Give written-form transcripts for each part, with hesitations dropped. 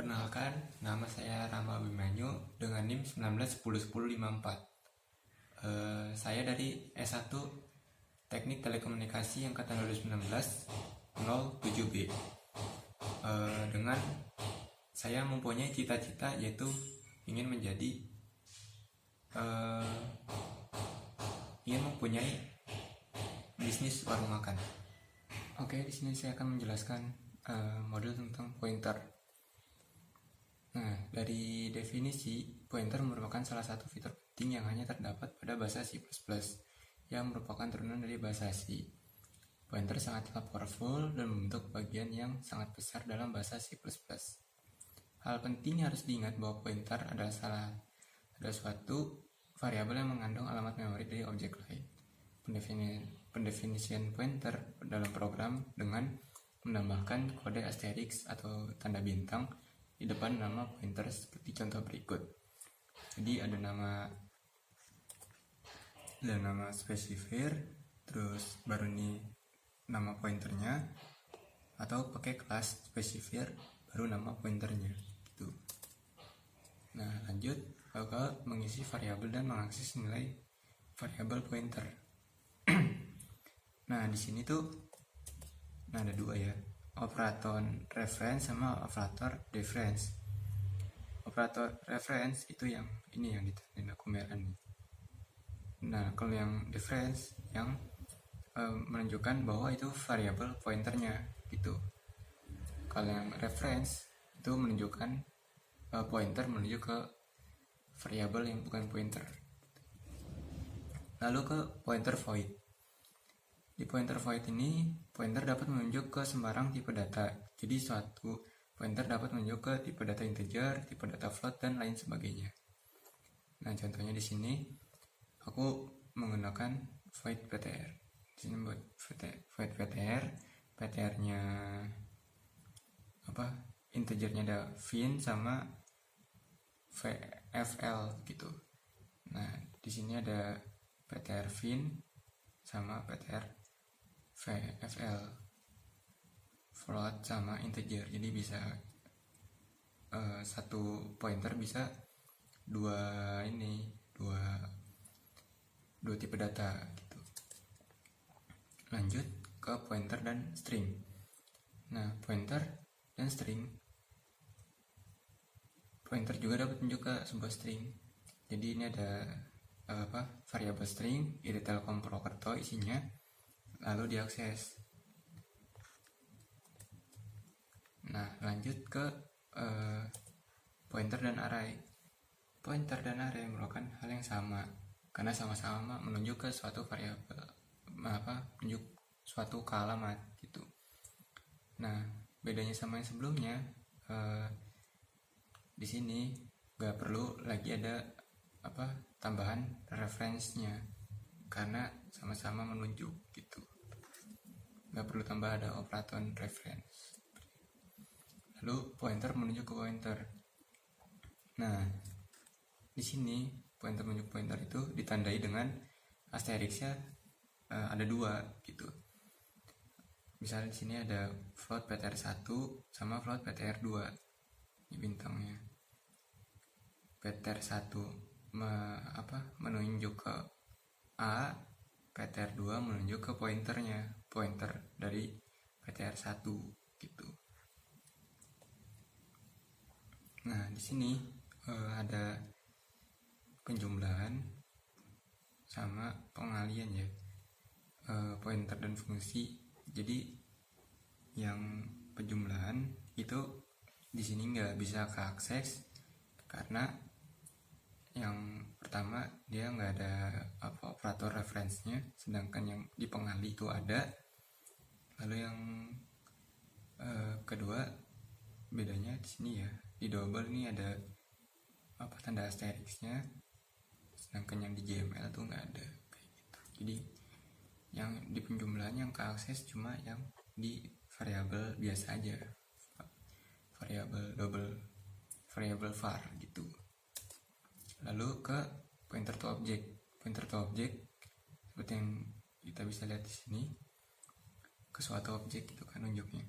Perkenalkan, nama saya Rama Abimanyu dengan NIM 19101054. Saya dari S1 Teknik Telekomunikasi angkatan 2019 07B. Dengan saya mempunyai cita-cita yaitu ingin mempunyai bisnis warung makan. Oke, di sini saya akan menjelaskan model tentang pointer. Nah, dari definisi, pointer merupakan salah satu fitur penting yang hanya terdapat pada bahasa C++, yang merupakan turunan dari bahasa C. Pointer sangatlah powerful dan membentuk bagian yang sangat besar dalam bahasa C++. Hal penting harus diingat bahwa pointer adalah suatu variabel yang mengandung alamat memori dari objek lain. Pendefinisian pointer dalam program dengan menambahkan kode asterisk atau tanda bintang di depan nama pointer seperti contoh berikut. Jadi ada nama specifier, terus baru ini nama pointernya, atau pakai kelas specifier baru nama pointernya gitu. Nah, lanjut bakal mengisi variabel dan mengakses nilai variabel pointer. Nah, di sini tuh ada dua ya, operator reference sama operator difference. Operator reference itu yang ini yang ditandai aku merah nih. Nah, kalau yang difference yang menunjukkan bahwa itu variabel pointernya gitu. Kalau yang reference itu menunjukkan pointer menuju ke variabel yang bukan pointer. Lalu ke pointer void. Di pointer void ini, pointer dapat menunjuk ke sembarang tipe data. Jadi suatu pointer dapat menunjuk ke tipe data integer, tipe data float, dan lain sebagainya. Nah, contohnya di sini aku menggunakan void ptr. Di sini buat void ptr, ptr-nya integernya ada fin sama vfl gitu. Nah, di sini ada ptr fin sama ptr vfl, float sama integer. Jadi bisa satu pointer bisa dua tipe data gitu. Lanjut ke pointer dan string. Nah, pointer dan string, pointer juga dapat menunjuk ke sebuah string. Jadi ini ada variabel string ide Telkom Purwokerto isinya, lalu diakses. Nah, lanjut ke pointer dan array. Pointer dan array merupakan hal yang sama karena sama-sama menunjuk ke suatu variabel, menunjuk suatu ke alamat gitu. Nah, bedanya sama yang sebelumnya, di sini gak perlu lagi ada tambahan reference-nya karena sama-sama menunjuk gitu. Gak perlu tambah ada operator reference. Lalu pointer menunjuk ke pointer. Nah, di sini pointer menunjuk pointer itu ditandai dengan asterisknya ada dua gitu. Misalnya di sini ada float ptr1 sama float ptr2 di bintangnya. ptr1 menunjuk ke A, ptr2 menunjuk ke pointernya, pointer dari ptr1 gitu. Nah, di sini ada penjumlahan sama pengalian ya, pointer dan fungsi. Jadi yang penjumlahan itu di sini nggak bisa keakses karena yang pertama dia nggak ada operator reference-nya, sedangkan yang di pengali itu ada. Lalu yang kedua bedanya di sini ya, di double ini ada tanda asterisknya, sedangkan yang di JML tuh nggak ada kayak gitu. Jadi yang di penjumlahan yang keakses cuma yang di variabel biasa aja, variabel double, variabel var gitu. Lalu ke pointer to object. Pointer to object seperti yang kita bisa lihat di sini, ke suatu objek itu kan unjuknya.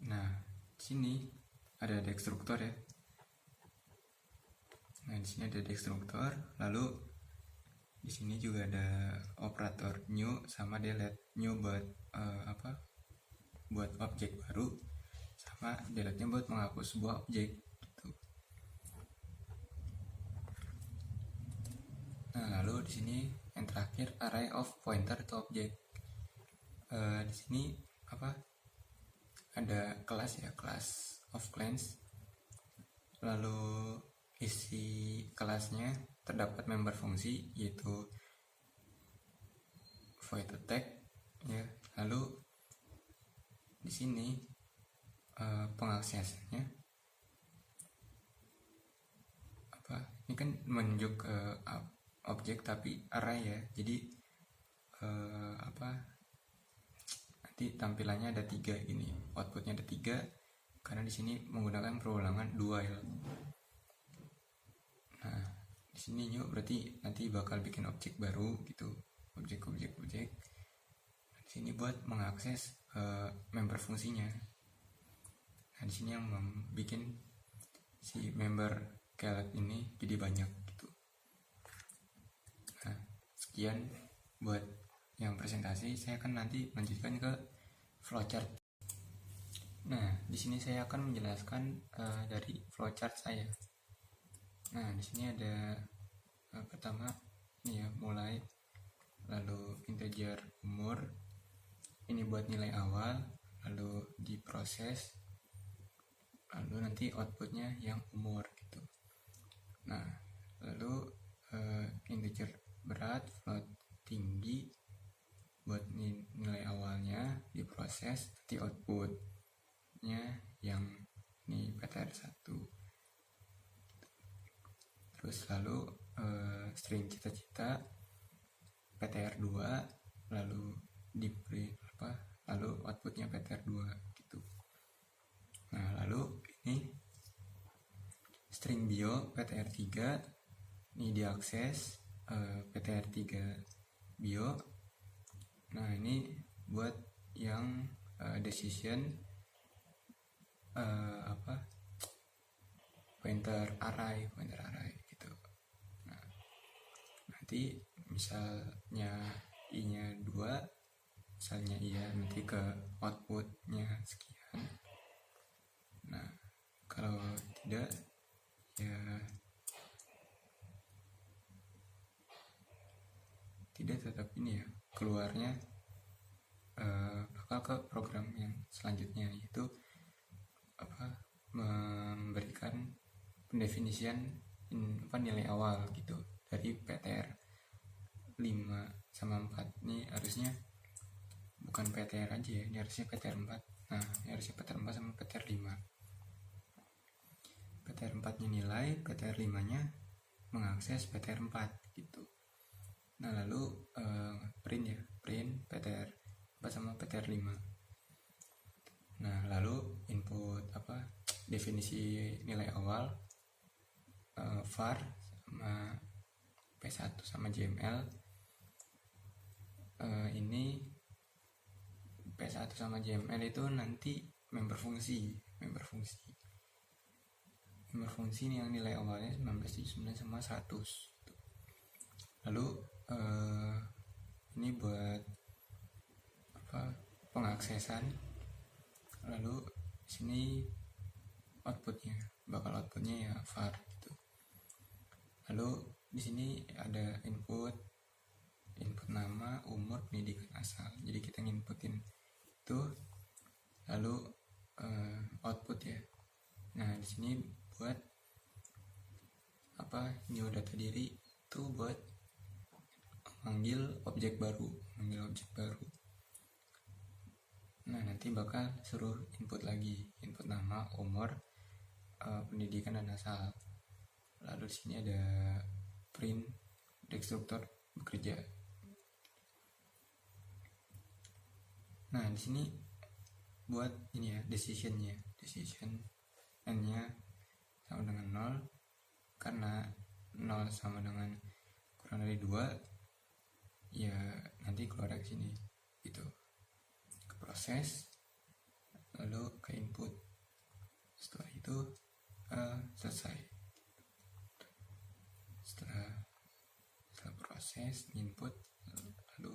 Nah, di sini ada destruktor ya. Nah, di sini ada destruktor, lalu di sini juga ada operator new sama delete. New buat buat objek baru, sama delete-nya buat menghapus sebuah objek gitu. Nah, lalu di sini yang terakhir array of pointer to object. Di sini ada kelas ya, class of class. Lalu isi kelasnya terdapat member fungsi yaitu void attack ya. Lalu di sini pengaksesannya ini kan menunjuk ke objek tapi array ya. Jadi nanti tampilannya ada 3 ini, outputnya ada 3 karena di sini menggunakan perulangan do while. Nah, di sini new berarti nanti bakal bikin objek baru gitu, objek. Di sini buat mengakses member fungsinya. Nah, di sini yang membuat si member kelet ini jadi banyak gitu. Nah, sekian buat yang presentasi. Saya akan nanti lanjutkan ke flowchart. Nah, di sini saya akan menjelaskan dari flowchart saya. Nah, di sini ada pertama ini ya, mulai, lalu integer umur, ini buat nilai awal, lalu diproses, lalu nanti outputnya yang umur gitu. Nah, lalu integer berat, float tinggi buat nilai awalnya diproses, nanti outputnya yang ini PTR1. Terus lalu string cita-cita PTR2, lalu di print lalu outputnya PTR2 gitu. Nah, lalu ini string bio PTR3 ini diakses PTR3 bio. Nah, ini buat yang decision pointer array gitu. Nah, nanti misalnya i-nya 2, misalnya iya, nanti ke outputnya sekian. Nah, kalau tidak ya tidak, tetap ini ya, keluarnya bakal ke program yang selanjutnya, yaitu memberikan pendefinisian nilai awal gitu dari PTR 5 sama 4. Ini harusnya bukan PTR aja ya, ini harusnya PTR 4. Nah, ini harusnya PTR 4 sama PTR 5. PTR 4 nya nilai, PTR 5 nya mengakses PTR 4 gitu. Nah, lalu print ya, print PTR 4 sama PTR 5. Nah, lalu input definisi nilai awal, var sama P1 sama JML. Ini P1 sama JML itu nanti member fungsi ini yang nilai awalnya 1979 sama 100. Lalu ini buat pengaksesan. Lalu sini outputnya ya var gitu. Lalu di sini ada input nama, umur, pendidikan asal. Jadi kita nginputin itu, lalu output ya. Nah, di sini buat new data diri itu buat manggil objek baru. Nah, nanti bakal suruh input lagi, input nama, umur, pendidikan dan asal. Lalu di sini ada print destruktor bekerja. Nah, di sini buat ini ya, decision n-nya sama dengan 0 karena 0 sama dengan kurang dari 2 ya, nanti keluar dari sini gitu, ke proses lalu ke input. Setelah itu itu selesai. Setelah proses input lalu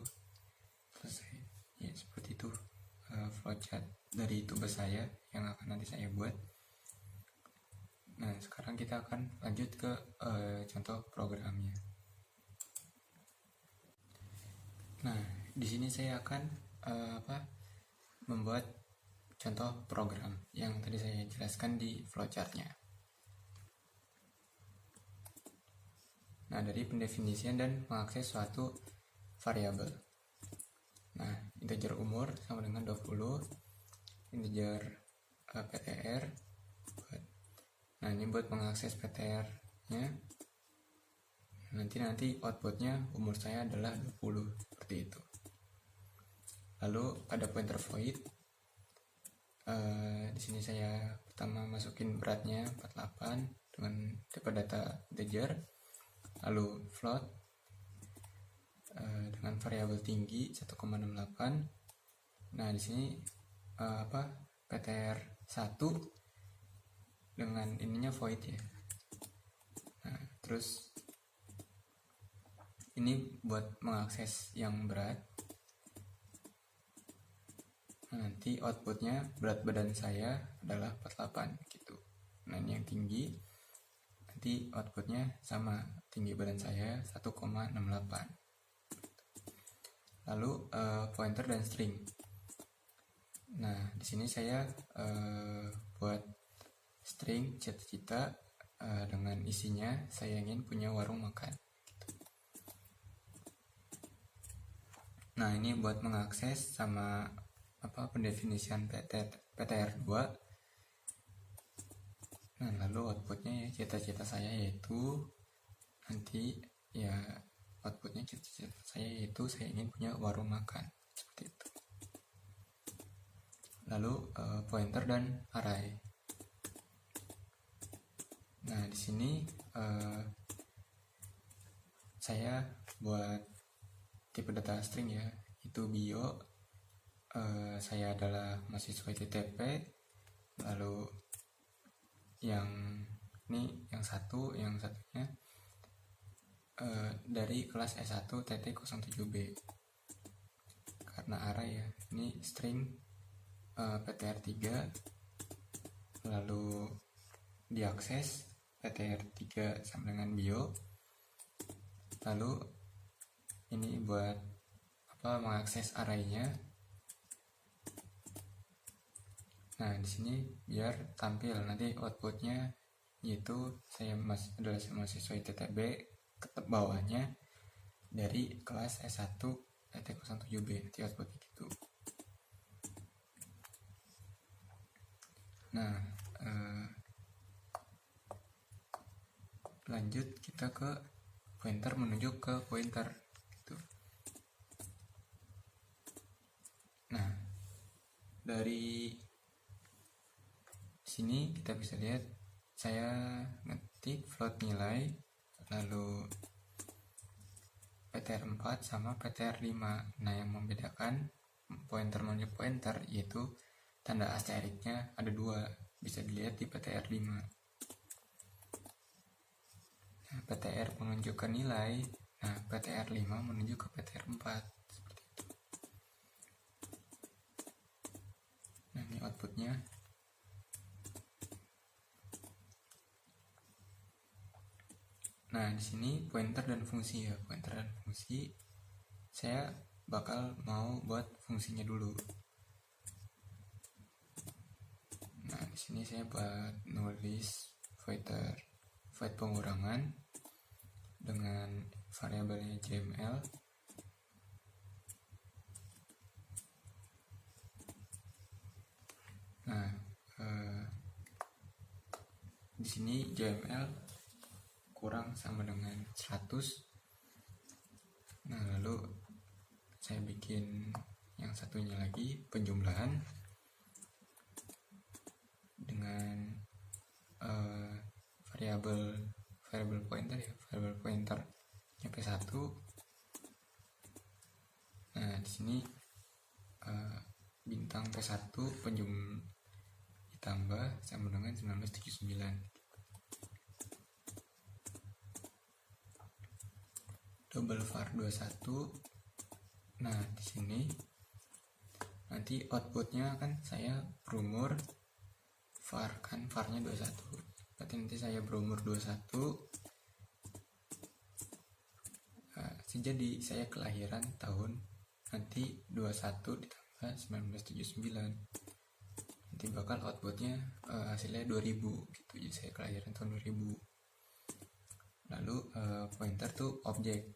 selesai ya, seperti itu flowchart dari tugas saya yang akan nanti saya buat. Nah, sekarang kita akan lanjut ke contoh programnya. Nah, di sini saya akan membuat contoh program yang tadi saya jelaskan di flowchartnya. Nah, dari pendefinisian dan mengakses suatu variabel. Nah, integer umur sama dengan 20, integer PTR. Nah, ini buat mengakses PTR-nya. Nanti outputnya umur saya adalah 20, seperti itu. Lalu pada pointer void, di sini saya pertama masukin beratnya 48 dengan tipe data integer, lalu float dengan variabel tinggi 1,68. Nah, di sini PTR 1 dengan ininya void ya. Nah, terus ini buat mengakses yang berat. Nah, nanti outputnya berat badan saya adalah 48 gitu. Nah, ini yang tinggi, nanti outputnya sama tinggi badan saya 1,68. Lalu pointer dan string. Nah, di sini saya buat string cita-cita dengan isinya saya ingin punya warung makan. Nah, ini buat mengakses sama pendefinisian PTR2. Nah, lalu outputnya ya cita-cita saya yaitu nanti ya outputnya cita-cita saya yaitu saya ingin punya warung makan, seperti itu. Lalu pointer dan array. Nah, di sini saya buat tipe data string ya, itu bio. Saya adalah mahasiswa ITTP. Lalu yang satunya dari kelas S1 TT07B. Karena array ya, ini string PTR3, lalu diakses PTR3 sama dengan bio. Lalu ini buat mengakses arraynya. Nah, di sini biar tampil nanti outputnya yaitu saya adalah mahasiswa ITTB, ke bawahnya dari kelas S1 TT07B, nanti outputnya gitu. Nah, lanjut kita ke pointer menuju ke pointer gitu. Nah, dari sini kita bisa lihat saya ngetik float nilai, lalu PTR4 sama PTR5. Nah, yang membedakan pointer menuju pointer yaitu tanda asteriknya ada 2, bisa dilihat di PTR5. Nah, PTR menunjukkan nilai, nah PTR5 menuju ke PTR4, seperti itu. Nah, ini outputnya. Nah, di sini pointer dan fungsi ya. Pointer dan fungsi saya bakal mau buat fungsinya dulu. Nah, di sini saya buat nulis void pengurangan dengan variabelnya JML. Nah, di sini JML kurang sama dengan 100. Nah, lalu saya bikin yang satunya lagi, penjumlahan dengan variabel pointer ya, variabel pointer P1. Nah, di sini bintang P1 kita ditambah sama dengan 1979. Double var 21. Nah, di sini nanti outputnya kan saya berumur var, kan varnya 21. Berarti nanti saya berumur 21. Nah, jadi saya kelahiran tahun nanti 21 ditambah 1979. Nanti bakal outputnya hasilnya 2000 gitu. Jadi saya kelahiran tahun 2000. Lalu pointer tuh objek.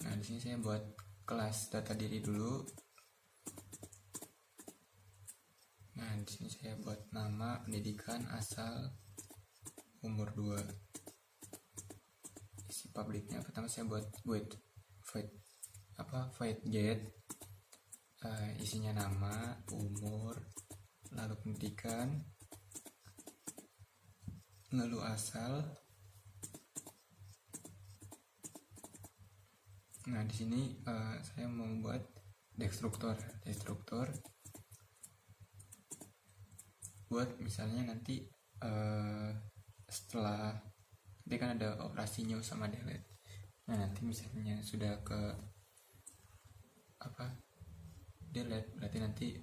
Nah, di sini saya buat kelas data diri dulu. Nah, di sini saya buat nama, pendidikan, asal, umur 2. Isi publiknya pertama saya buat void get. Isinya nama, umur, lalu pendidikan, lalu asal. Nah, di sini saya mau buat destruktor buat misalnya nanti setelah nanti kan ada operasi new sama delete. Nah, nanti misalnya sudah ke delete, berarti nanti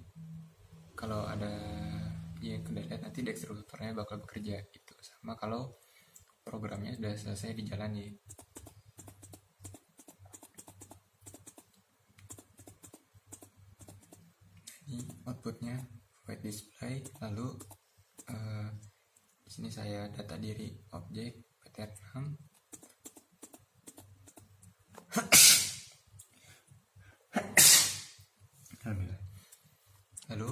kalau ada yang ke delete nanti destruktornya bakal bekerja gitu. Sama kalau programnya sudah selesai dijalani. Ini outputnya void display. Lalu di sini saya data diri objek ptr6. Lalu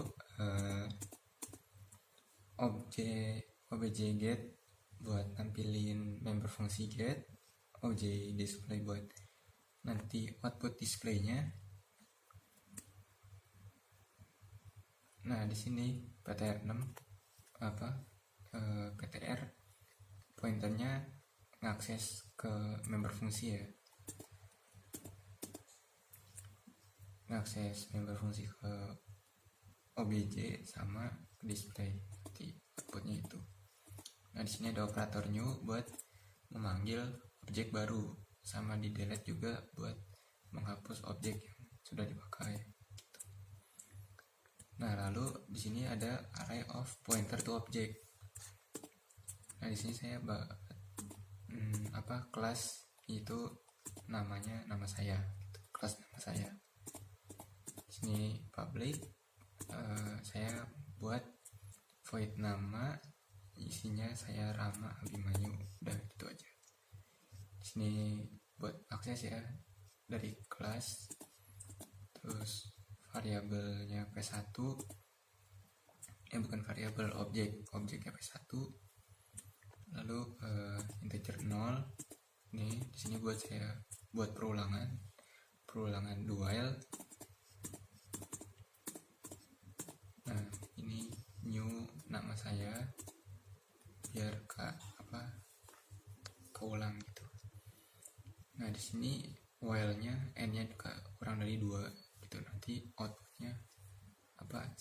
obj get buat nampilin member fungsi get, obj display buat nanti output displaynya. Nah, di sini ptr6 ptr pointernya ngakses ke member fungsi ya, ngakses member fungsi ke obj sama display, nanti outputnya itu. Nah, di sini ada operator new buat memanggil objek baru, sama di delete juga buat menghapus objek yang sudah dipakai. Nah, lalu di sini ada array of pointer to object. Nah, di sini saya kelas itu namanya nama saya, gitu. Kelas nama saya. Di sini public, saya buat void nama, isinya saya Rama Abimanyu, udah gitu aja. Di sini buat akses ya dari kelas, terus variabelnya p1, bukan variabel, objeknya p1, lalu integer 0. Ini di sini saya buat perulangan do while. Nah, ini new nama saya biar keulang gitu. Nah, di sini while-nya n-nya juga kurang dari 2 gitu. Nanti outputnya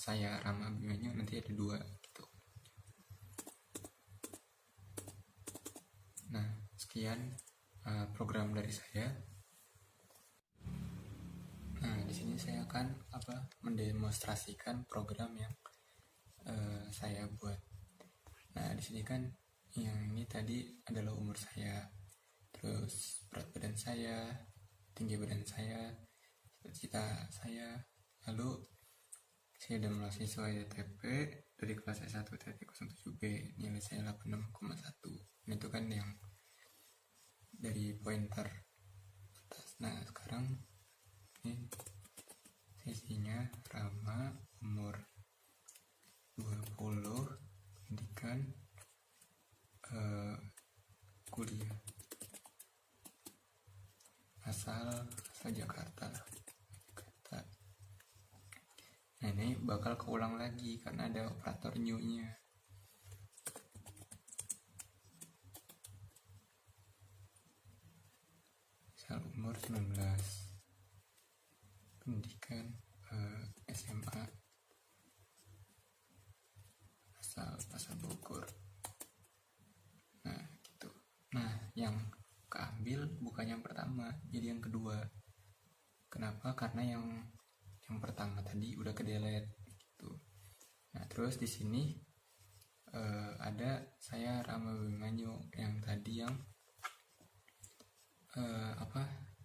saya Rama Abimanyu nanti ada 2 gitu. Nah, sekian program dari saya. Nah, di sini saya akan mendemonstrasikan program yang saya buat. Nah, di sini kan yang ini tadi adalah umur saya, terus berat badan saya, tinggi badan saya, cita-cita saya. Lalu saya sudah mahasiswa YTP dari kelas S1-07B, nilai saya 86,1. Itu kan yang dari pointer atas. Nah, sekarang ini sesinya Rama, umur 20, pendidikan kuliah, asal Jakarta. Nah, ini bakal keulang lagi karena ada operator new-nya. Asal umur 19, pendidikan SMA asal Bogor. Nah gitu. Nah yang keambil bukan yang pertama, jadi yang kedua. Kenapa? Karena yang pertama tadi udah ke-delete gitu. Nah terus di sini ada saya Rama Bimanyu yang tadi yang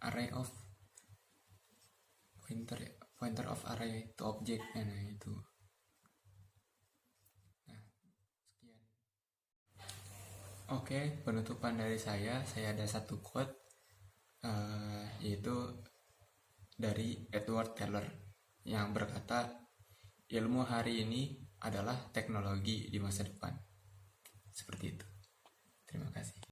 array of pointer of array to object. Nah itu. Nah sekian. Oke, penutupan dari saya ada satu quote, yaitu dari Edward Teller yang berkata, ilmu hari ini adalah teknologi di masa depan. Seperti itu. Terima kasih.